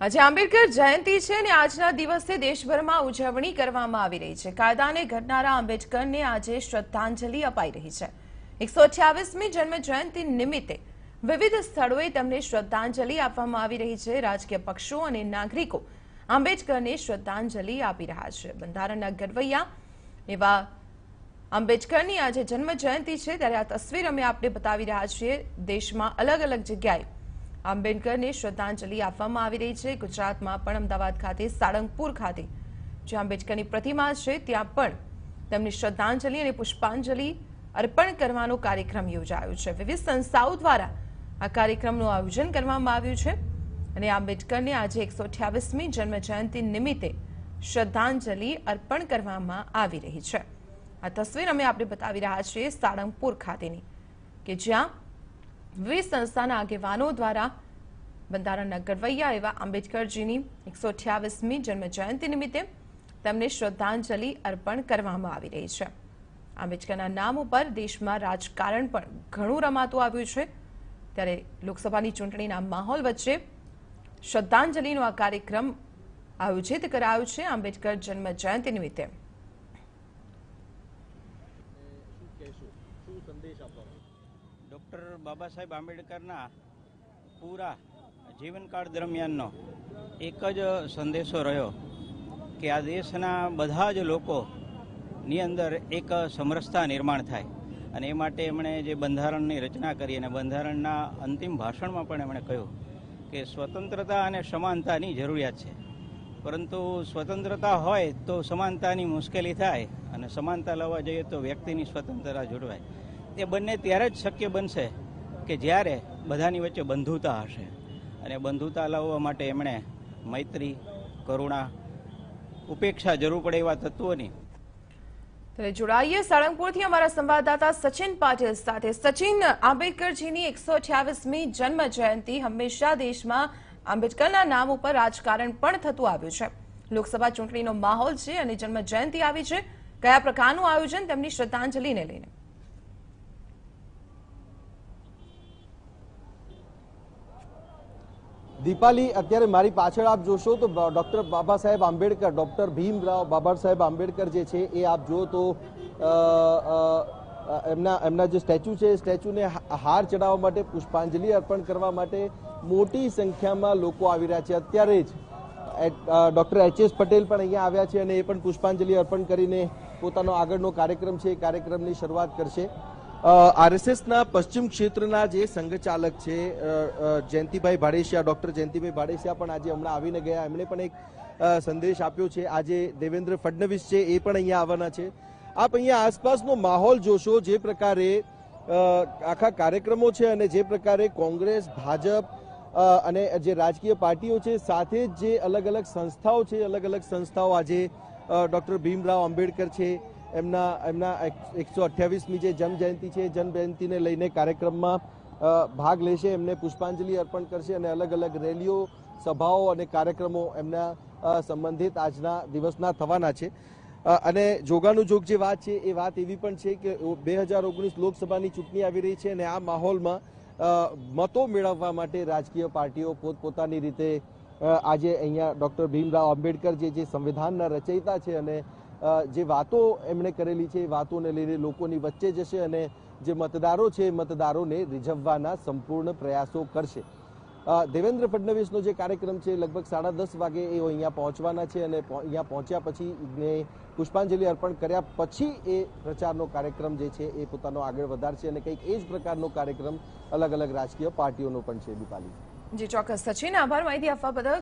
આજે આંબેડકર જયંતિ છે અને આજના દિવસે દેશભરમાં ઉજવણી કરવામાં આવી રહી છે। કાયદાને ઘડનારા આંબેડકરને આજે શ્રદ્ધાંજલિ અપાઈ રહી છે। 128મી જન્મ જયંતિ નિમિત્તે વિવિધ સ્થળોએ તેમને શ્રદ્ધાંજલિ આપવામાં આવી રહી છે। રાજકીય પક્ષો અને નાગરિકો આંબેડકરને શ્રદ્ધાંજલિ આપી રહ્યા છે। બંધારણના ઘડવૈયા એવા આંબેડકરની આજે જન્મ જયંતિ છે ત્યારે આ તસવીર અમે આપને બતાવી રહ્યા છીએ। દેશમાં અલગ અલગ જગ્યાએ આંબેડકરને શ્રદ્ધાંજલિ આપવામાં આવી રહી છે। ગુજરાતમાં પણ અમદાવાદ ખાતે સાળંગપુર ખાતે જે આંબેડકરની પ્રતિમા છે ત્યાં પણ તેમની શ્રદ્ધાંજલિ અને પુષ્પાંજલિ અર્પણ કરવાનો કાર્યક્રમ યોજાયો છે। વિવિધ સંસ્થાઓ દ્વારા આ કાર્યક્રમનું આયોજન કરવામાં આવ્યું છે અને આંબેડકરને આજે 128મી જન્મ જયંતિ નિમિત્તે શ્રદ્ધાંજલિ અર્પણ કરવામાં આવી રહી છે। આ તસવીર અમે આપને બતાવી રહ્યા છીએ સાળંગપુર ખાતેની કે જ્યાં વિવિધ સંસ્થાના આગેવાનો દ્વારા બંધારણના ઘડવૈયા એવા આંબેડકરજીની 128મી જન્મ જયંતિ નિમિત્તે તેમને શ્રદ્ધાંજલિ અર્પણ કરવામાં આવી રહી છે। આંબેડકરના નામ ઉપર દેશમાં રાજકારણ પણ ઘણું રમાતું આવ્યું છે ત્યારે લોકસભાની ચૂંટણીના માહોલ વચ્ચે શ્રદ્ધાંજલિનો આ કાર્યક્રમ આયોજિત કરાયો છે આંબેડકર જન્મ જયંતિ નિમિત્તે। ડૉક્ટર બાબા સાહેબ આંબેડકરના પૂરા જીવનકાળ દરમિયાનનો એક જ સંદેશો રહ્યો કે આ દેશના બધા જ લોકોની અંદર એક સમરસતા નિર્માણ થાય અને એ માટે એમણે જે બંધારણની રચના કરી અને બંધારણના અંતિમ ભાષણમાં પણ એમણે કહ્યું કે સ્વતંત્રતા અને સમાનતાની જરૂરિયાત છે, પરંતુ સ્વતંત્રતા હોય તો સમાનતાની મુશ્કેલી થાય અને સમાનતા લાવવા જઈએ તો વ્યક્તિની સ્વતંત્રતા જળવાય। એ બંને ત્યારે જ શક્ય બનશે કે જ્યારે બધાની વચ્ચે બંધુતા હશે અને બંધુતા લાવવા માટે એમણે મૈત્રી, કરુણા, ઉપેક્ષા જરૂર પડે એવા તત્વોની। જોડાઈએ સાળંગપુરથી અમારા સંવાદદાતા સચિન પાટીલ સાથે। સચિન, આંબેડકરજીની 128મી જન્મ જયંતિ હંમેશા દેશમાં આંબેડકરના નામ ઉપર રાજકારણ પણ થતું આવ્યું છે। લોકસભા ચૂંટણીનો માહોલ છે અને જન્મ જયંતિ આવી છે, કયા પ્રકારનું આયોજન તેમની શ્રદ્ધાંજલિને લઈને? દીપાલી, અત્યારે મારી પાછળ આપ જોશો તો ડૉક્ટર બાબા સાહેબ આંબેડકર, ડૉક્ટર ભીમરાવ બાબા સાહેબ આંબેડકર જે છે એ આપ જુઓ તો એમના જે સ્ટેચ્યુ છે એ સ્ટેચ્યુને હાર ચડાવવા માટે, પુષ્પાંજલિ અર્પણ કરવા માટે મોટી સંખ્યામાં લોકો આવી રહ્યા છે। અત્યારે જ ડૉક્ટર એચ.એસ. પટેલ પણ અહીંયા આવ્યા છે અને એ પણ પુષ્પાંજલિ અર્પણ કરીને પોતાનો આગળનો કાર્યક્રમ છે એ કાર્યક્રમની શરૂઆત કરશે। આરએસએસના પશ્ચિમ ક્ષેત્રના જે સંઘચાલક છે જયંતિભાઈ ભાડેસિયા, ડૉક્ટર જયંતિભાઈ ભાડેસિયા પણ આજે હમણાં આવીને ગયા। એમણે પણ એક સંદેશ આપ્યો છે। આજે દેવેન્દ્ર ફડણવીસ છે એ પણ અહીંયા આવવાના છે। આપ અહીંયા આસપાસનો માહોલ જોશો, જે પ્રકારે આખા કાર્યક્રમો છે અને જે પ્રકારે કોંગ્રેસ, ભાજપ અને જે રાજકીય પાર્ટીઓ છે સાથે જ જે અલગ અલગ સંસ્થાઓ છે, અલગ અલગ સંસ્થાઓ આજે ડૉક્ટર ભીમરાવ આંબેડકર છે એમના 128મી જે જન્મજયંતિ છે, જન્મજયંતિને લઈને કાર્યક્રમમાં ભાગ લેશે, એમને પુષ્પાંજલિ અર્પણ કરશે અને અલગ અલગ રેલીઓ, સભાઓ અને કાર્યક્રમો એમના સંબંધિત આજના દિવસના થવાના છે। અને જોગાનું જોગ જે વાત છે એ વાત એવી પણ છે કે 2019 લોકસભાની ચૂંટણી આવી રહી છે અને આ માહોલમાં મતો મેળવવા માટે રાજકીય પાર્ટીઓ પોતપોતાની રીતે આજે અહીંયા ડૉક્ટર ભીમરાવ આંબેડકર જે સંવિધાનના રચયિતા છે અને જે વાતો એમણે કરેલી છે એ વાતોને લઈને લોકોની વચ્ચે જશે અને જે મતદારો છે એ મતદારોને રીઝવવાના સંપૂર્ણ પ્રયાસો કરશે। દેવેન્દ્ર ફડણવીસનો જે કાર્યક્રમ છે લગભગ 10:30 વાગે એ અહીંયા પહોંચવાના છે અને અહીંયા પહોંચ્યા પછી પુષ્પાંજલિ અર્પણ કર્યા પછી એ પ્રચારનો કાર્યક્રમ જે છે એ પોતાનો આગળ વધારશે અને કંઈક એ જ પ્રકારનો કાર્યક્રમ અલગ અલગ રાજકીય પાર્ટીઓનો પણ છે। દીપાલી, જી ચોક્કસ સચિન, આભાર માહિતી આપવા બદલ।